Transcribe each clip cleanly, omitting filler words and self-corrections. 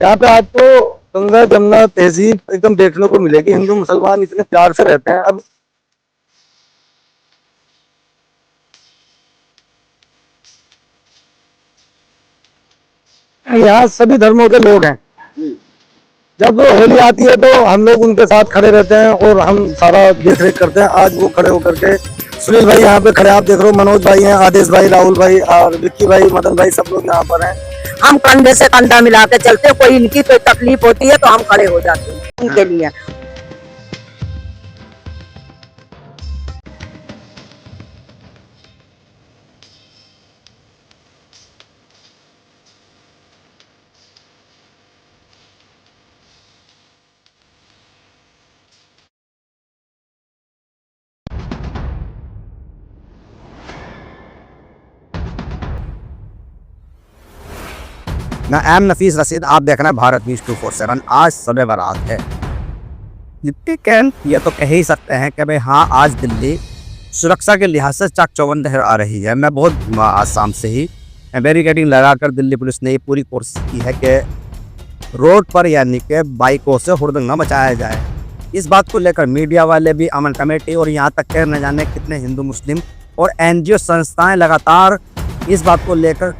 यहाँ पे आपको गंगा जमुना तहजीब एकदम देखने को मिलेगी। हिंदू मुसलमान इतने प्यार से रहते हैं। अब यहाँ सभी धर्मों के लोग हैं। जब होली आती है तो हम लोग उनके साथ खड़े रहते हैं और हम सारा देख रेख करते हैं। आज वो खड़े होकर के सुनील भाई यहाँ पे खड़े, आप देख रहे हो, मनोज भाई हैं, आदेश भाई, राहुल भाई और विक्की भाई, मदन भाई, सब लोग यहाँ पर हैं। हम कंधे से कंधा मिला के चलते, कोई इनकी कोई तकलीफ होती है तो हम खड़े हो जाते हैं उनके लिए। मैं एम नफीस रशीद, आप देख रहे हैं भारत न्यूज 247। आज शब बारात है। ये तो कह ही सकते हैं कि भाई हाँ, आज दिल्ली सुरक्षा के लिहाज से चाक चौबंद आ रही है। मैं बहुत आज शाम से ही बैरिकेडिंग लगाकर दिल्ली पुलिस ने ये पूरी कोशिश की है कि रोड पर यानी कि बाइकों से हुड़दंग न मचाया जाए। इस बात को लेकर मीडिया वाले भी, अमन कमेटी और यहाँ तक के न जाने कितने हिंदू मुस्लिम और एनजीओ संस्थाएं लगातार इस बात को लेकर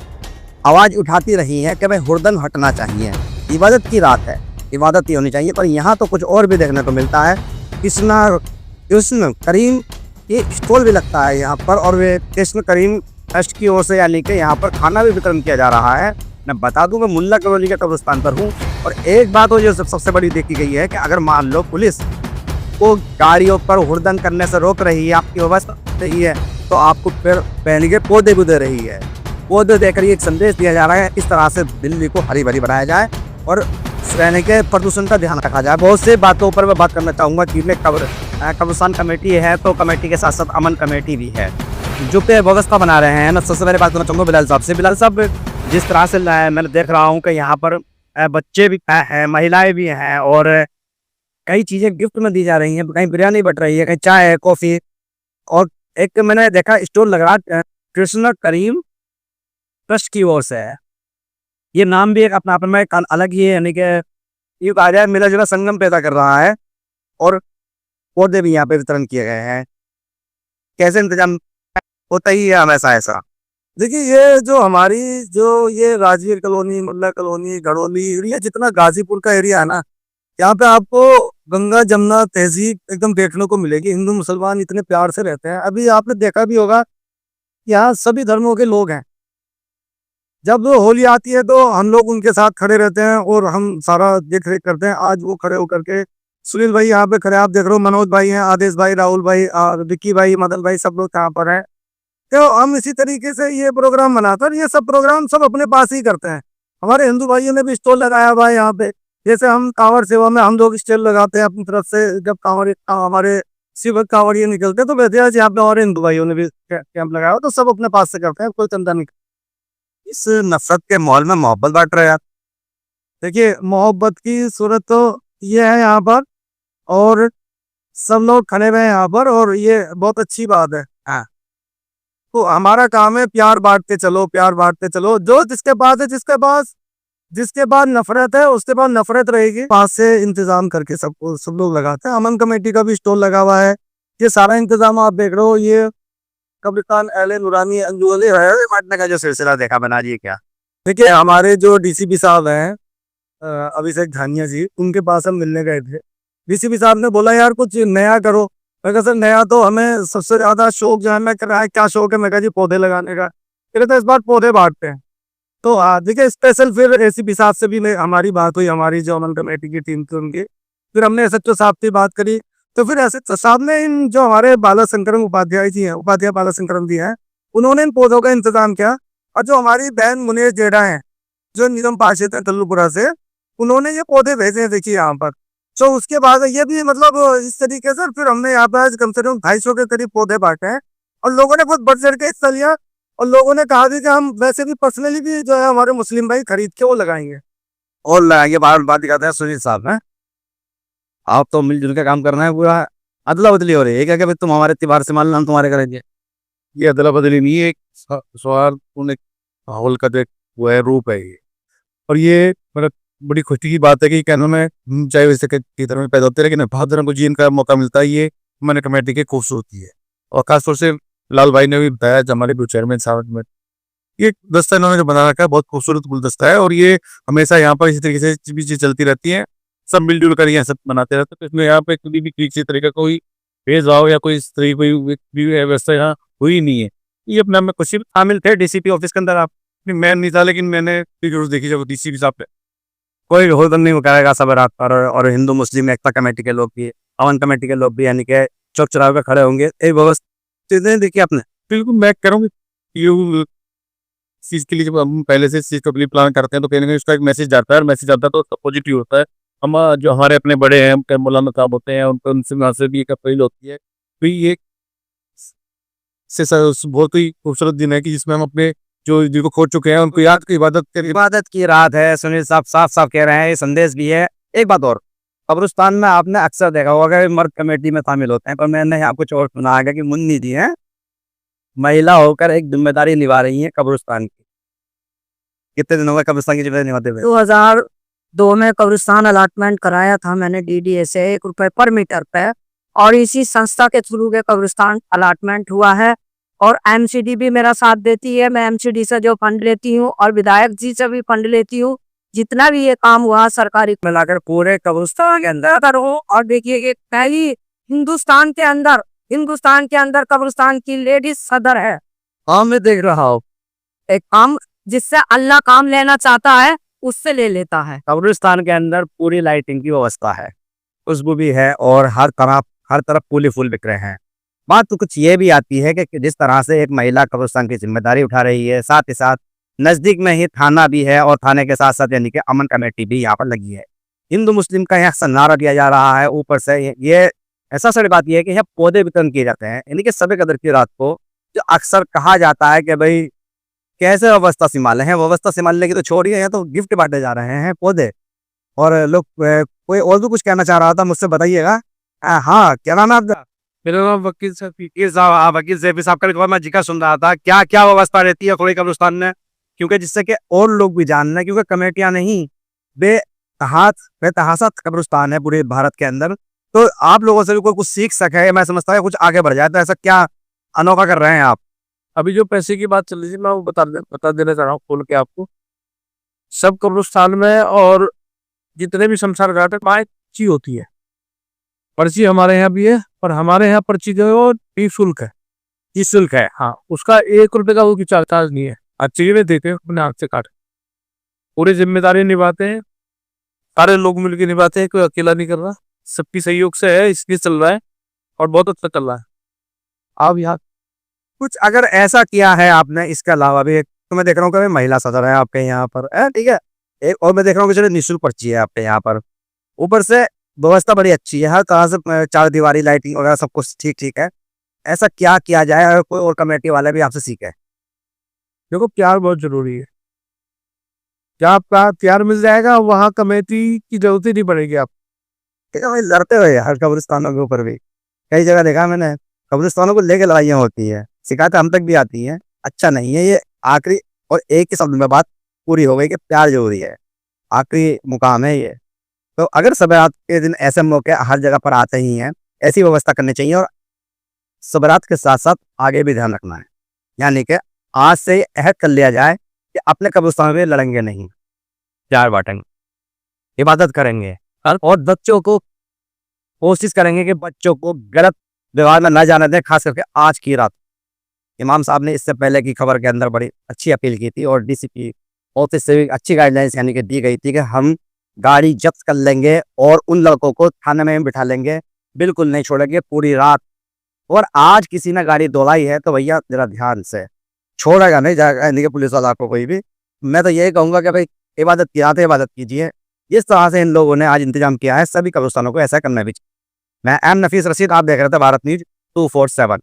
आवाज़ उठाती रही है कि भाई हुड़दंग हटना चाहिए। इबादत की रात है, इबादत ही होनी चाहिए। पर यहाँ तो कुछ और भी देखने को मिलता है। कृष्ण करीम ये स्टॉल भी लगता है यहाँ पर, और वे कृष्ण करीम ट्रस्ट की ओर से यानी कि यहाँ पर खाना भी वितरण किया जा रहा है। मैं बता दूं, मैं मुल्ला कलोनी के कब्रिस्तान पर हूँ। और एक बात हो जो सबसे बड़ी देखी गई है कि अगर मान लो पुलिस को गाड़ियों पर हुड़दंग करने से रोक रही है, आपकी व्यवस्था रही है, तो आपको फिर पहले के पौधे भी दे रही है। पौधे देकर एक संदेश दिया जा रहा है इस तरह से दिल्ली को हरी भरी बनाया जाए और यानी कि प्रदूषण का ध्यान रखा जाए। बहुत से बातों पर मैं बात करना चाहूँगा कि कब्रिस्तान कमेटी है, तो कमेटी के साथ साथ अमन कमेटी भी है जो पे व्यवस्था बना रहे हैं। मैं सबसे पहले बात करना चाहूँगा बिलाल साहब से। बिलाल साहब, जिस तरह से मैंने देख रहा हूँ कि यहाँ पर बच्चे भी हैं, महिलाएं भी हैं, और कई चीज़ें गिफ्ट में दी जा रही हैं। कहीं बिरयानी बट रही है, कहीं चाय है, कॉफ़ी, और एक मैंने देखा स्टोर लग रहा कृष्ण करीम ट्रस्ट की ओर से है। ये नाम भी एक अपना आप में अलग ही है, यानी कि ये कहा जाए मिला जुला संगम पैदा कर रहा है। और पौधे भी यहाँ पे वितरण किए गए हैं। कैसे इंतजाम होता ही है हमेशा ऐसा? देखिए, ये जो हमारी जो ये राजवीर कॉलोनी, मुल्ला कॉलोनी, गड़ोली एरिया, जितना गाजीपुर का एरिया है ना, यहाँ पे आपको गंगा जमुना तहजीब एकदम देखने को मिलेगी। हिंदू मुसलमान इतने प्यार से रहते हैं। अभी आपने देखा भी होगा, यहाँ सभी धर्मों के लोग हैं। जब होली आती है तो हम लोग उनके साथ खड़े रहते हैं और हम सारा देख रेख करते हैं। आज वो खड़े होकर के सुनील भाई यहाँ पे खड़े, आप देख रहे हो, मनोज भाई हैं, आदेश भाई, राहुल भाई और विक्की भाई, मदन भाई, सब लोग यहाँ पर हैं। तो हम इसी तरीके से ये प्रोग्राम मनाते हैं। और ये सब प्रोग्राम सब अपने पास ही करते हैं। हमारे हिंदू भाइयों ने भी स्टॉल लगाया हुआ है यहाँ पे। जैसे हम कांवड़ सेवा में हम लोग स्टॉल लगाते हैं अपनी तरफ से, जब हमारे शिव कांवड़िए निकलते हैं, तो वैसे आज यहाँ पे हमारे हिंदू भाइयों ने भी कैंप लगाया हो, तो सब अपने पास से करते हैं, कोई चंदा नहीं। इस नफरत के माहौल में मोहब्बत बांट रहे हैं आप। देखिए, मोहब्बत की सूरत तो ये है यहाँ पर, और सब लोग खड़े हुए हैं यहाँ पर, और ये बहुत अच्छी बात है। हाँ, तो हमारा काम है प्यार बांटते चलो, प्यार बांटते चलो। जो जिसके पास है, जिसके बाद नफरत है, उसके बाद नफरत रहेगी। पास से इंतजाम करके सबको सब लोग लगाते हैं। अमन कमेटी का भी स्टॉल लगा हुआ है। ये सारा इंतजाम आप देख रहे हो। ये कब्रिस्तान अहले नूरानी अंजुल बांटने का जो सिलसिला देखा बना जी क्या? देखिए, हमारे जो डीसीपी साहब हैं, अभिषेक धानिया जी, उनके पास हम मिलने गए थे। डीसीपी साहब ने बोला, यार कुछ नया करो। मैं कहा, सर नया तो हमें सबसे ज्यादा शौक जो है, मैं कह क्या शौक है? मैं कहा जी, पौधे लगाने का। कहते तो इस बार पौधे बांटते हैं। तो देखिए, स्पेशल फिर एसीपी साहब से भी हमारी बात हुई, हमारी जो अमन कमेटी की टीम थी उनकी। फिर हमने एसएचओ साहब से बात करी। तो फिर एसएचओ साहब ने इन जो हमारे बाला शंकरम उपाध्याय जी हैं, उपाध्याय बाला शंकरम जी हैं, उन्होंने इन पौधों का इंतजाम किया। और जो हमारी बहन मुनेश जेड़ा है, जो निगम पार्षद है तल्लुपुरा से, उन्होंने ये पौधे भेजे हैं, देखिए यहाँ पर। तो उसके बाद ये भी मतलब इस तरीके से फिर हमने यहाँ पर कम से कम 250 के करीब पौधे बांटे हैं। और लोगों ने बहुत बढ़ चढ़ के हिस्सा लिया। और लोगों ने कहा भी कि हम वैसे भी पर्सनली भी जो है हमारे मुस्लिम भाई खरीद के वो लगाएंगे। और ये बात दिखाते हैं सुनील साहब हैं, आप तो मिलजुल के काम करना है। पूरा अदला बदली हो रही है क्या कि भाई तुम हमारे त्योहार से मान, हम तुम्हारे करेंगे? ये अदला बदली नहीं है, एक सौहार्दपूर्ण माहौल का जो वो है, रूप है ये। और ये मतलब बड़ी खुशी की बात है कि कैनों में चाहे वैसे की तरह में पैदा होते हैं, लेकिन बहुत जनों को जीने का मौका मिलता है। ये मैंने कमेटी की खूबसूरती है। और खासतौर से लाल भाई ने भी बताया, जो हमारे चेयरमैन साहब में, ये गुलदस्ता इन्होंने जो बना रखा है बहुत खूबसूरत गुलदस्ता है, और ये हमेशा यहाँ पर इसी तरीके से चीजें चलती रहती हैं। सब मिलजुल कर यहाँ सब बनाते रहते हैं, तो इसमें यहाँ पे कभी भी किसी तरह का कोई भेदभाव या कोई इस तरह की कोई व्यवस्था यहाँ हुई नहीं है। ये अपने आप में खुशी। शामिल थे डीसीपी ऑफिस के अंदर आप? मैं नहीं था, लेकिन मैंने जरूर देखी जब डीसीपी साहब पे कोई हुदन नहीं करेगा सब रात पर, और हिंदू मुस्लिम एकता कमेटी के लोग भी, अवन कमेटी के लोग भी, यानी कि चौक चौराहे पे खड़े होंगे। ये व्यवस्था देखी आपने? बिल्कुल मैं कह रहा हूँ कि ये चीज के लिए जब हम पहले से इस चीज का प्लान करते हैं तो कहीं ना कहीं उसका एक मैसेज जाता है, और मैसेज आता है तो पॉजिटिव होता है। हम जो हमारे अपने बड़े हैं, हम मौलाना साहब होते हैं, उनको उनसे वहाँ से भी एक अपील होती है। तो ये बहुत ही खूबसूरत दिन है कि जिसमें हम अपने जो जिनको खो चुके हैं उनको याद की इबादत करें। इबादत की रात है, सुनील साहब साफ साफ कह रहे हैं, ये संदेश भी है। एक बात और, कब्रिस्तान में आपने अक्सर देखा होगा कि मर्द कमेटी में शामिल होते हैं, पर मैंने यहाँ कुछ और सुना है कि मुन्नी जी हैं, महिला होकर एक जिम्मेदारी निभा रही है कब्रिस्तान की। कितने दिन हो गए कब्रिस्तान की जिम्मेदारी निभाते हुए? 2002 में कब्रिस्तान अलॉटमेंट कराया था मैंने डीडीए से 1 रुपए पर मीटर पे, और इसी संस्था के थ्रू के कब्रिस्तान अलॉटमेंट हुआ है। और एमसीडी भी मेरा साथ देती है। मैं एमसीडी से जो फंड लेती हूँ और विधायक जी से भी फंड लेती हूँ। जितना भी ये काम हुआ सरकारी मिलाकर पूरे कब्रिस्तान के अंदर करो। और देखिए कि पहली हिंदुस्तान के अंदर कब्रिस्तान की लेडीज सदर है। हाँ मैं देख रहा हूँ। एक काम जिससे अल्लाह काम लेना चाहता है उससे ले लेता है। कब्रिस्तान के अंदर पूरी लाइटिंग की व्यवस्था है, खुशबू भी है, और हर तरफ फूल फूल बिक रहे हैं। बात तो कुछ ये भी आती है कि जिस तरह से एक महिला कब्रिस्तान की जिम्मेदारी उठा रही है, साथ ही साथ नजदीक में ही थाना भी है, और थाने के साथ साथ यानी कि अमन कमेटी भी यहाँ पर लगी है। हिंदू मुस्लिम का यहाँ नारा दिया जा रहा है। ऊपर से ये ऐसा सारी बात यह है कि यहाँ पौधे वितरण किए जाते हैं, यानी कि सबे कदर की रात को, जो अक्सर कहा जाता है कि भाई कैसे व्यवस्था संभाले हैं। व्यवस्था संभालने की तो छोड़िए, यहाँ तो गिफ्ट बांटे जा रहे हैं पौधे। और लोग कोई और भी कुछ कहना चाह रहा था, मुझसे बताइएगा। हाँ, क्या नाम है आपका? मेरा नाम वकील साहब। वकील साहब, वकील ज़ैफी साहब का मैं जिक्र सुन रहा था। क्या क्या व्यवस्था रहती है खुले कब्रिस्तान में, क्योंकि जिससे कि और लोग भी जान लें, क्योंकि कमेटियां नहीं, बेतहाशा कब्रिस्तान है पूरे भारत के अंदर। तो आप लोगों से भी कोई कुछ सीख सके, मैं समझता है कुछ आगे बढ़ जाए, तो ऐसा क्या अनोखा कर रहे हैं आप? अभी जो पैसे की बात चल रही थी, मैं वो बता देना चाह रहा हूँ खोल के आपको। सब कब्रिस्तान में और जितने भी शमशान घाट है, वहाँ एक पर्ची होती है। पर्ची हमारे यहाँ भी है, पर हमारे यहाँ पर्ची जो है वो निःशुल्क है। निःशुल्क है, हाँ। उसका 1 रुपए का वो चार्ज नहीं है। अच्छी में देते हैं, अपने हाथ से काट। पूरी जिम्मेदारी निभाते हैं, सारे लोग मिलकर निभाते हैं, कोई अकेला नहीं कर रहा। सबकी सहयोग से है, इसलिए चल रहा है, और बहुत अच्छा चल रहा है। आप यहाँ कुछ अगर ऐसा किया है आपने, इसके अलावा भी तो मैं देख रहा हूँ कि महिला सदर है आपके यहाँ पर, ठीक है। एक और मैं देख रहा हूँ कि चलो निःशुल्क पर्ची है आपके यहाँ पर। ऊपर से व्यवस्था बड़ी अच्छी है, हर तरह से चार दीवारी लाइटिंग वगैरह सब कुछ ठीक ठीक है। ऐसा क्या किया जाए और कोई और कमेटी वाले भी आपसे सीखे? देखो, प्यार बहुत जरूरी है। क्या आपका प्यार मिल जाएगा, वहाँ कमेटी की जरूरत ही नहीं पड़ेगी। आप भाई लड़ते हुए हर कब्रिस्तानों के ऊपर भी कई जगह देखा मैंने, कब्रिस्तानों को लेकर लड़ाइयाँ होती है, शिकायतें हम तक भी आती हैं। अच्छा नहीं है ये। आखिरी और एक ही शब्द में बात पूरी हो गई कि प्यार जरूरी है, आखिरी मुकाम है ये। तो अगर सबरात के दिन ऐसे मौके हर जगह पर आते ही हैं, ऐसी व्यवस्था करनी चाहिए। और सबरात के साथ साथ आगे भी ध्यान रखना है, यानी कि आज से ही अहद कर लिया जाए कि अपने कब्रिस्तान में लड़ेंगे नहीं, प्यार बांटेंगे, इबादत करेंगे, और बच्चों को कोशिश करेंगे कि बच्चों को गलत व्यवहार में न जाने दें। खास करके आज की रात इमाम साहब ने इससे पहले की खबर के अंदर बड़ी अच्छी अपील की थी, और डीसीपी ऑफिस से भी अच्छी गाइडलाइंस यानी कि दी गई थी कि हम गाड़ी जब्त कर लेंगे और उन लड़कों को थाने में बिठा लेंगे, बिल्कुल नहीं छोड़ेंगे पूरी रात। और आज किसी ने गाड़ी दौड़ाई है तो भैया जरा ध्यान से, छोड़ेगा नहीं जाएगा यानी कि पुलिस वाला को कोई भी। मैं तो यही कहूँगा कि भाई इबादत की रात इबादत कीजिए। जिस तरह से इन लोगों ने आज इंतजाम किया है, सभी कब्रिस्तानों को ऐसा करना भी चाहिए। मैं एम नफीस रशीद, आप देख रहे थे भारत न्यूज 247।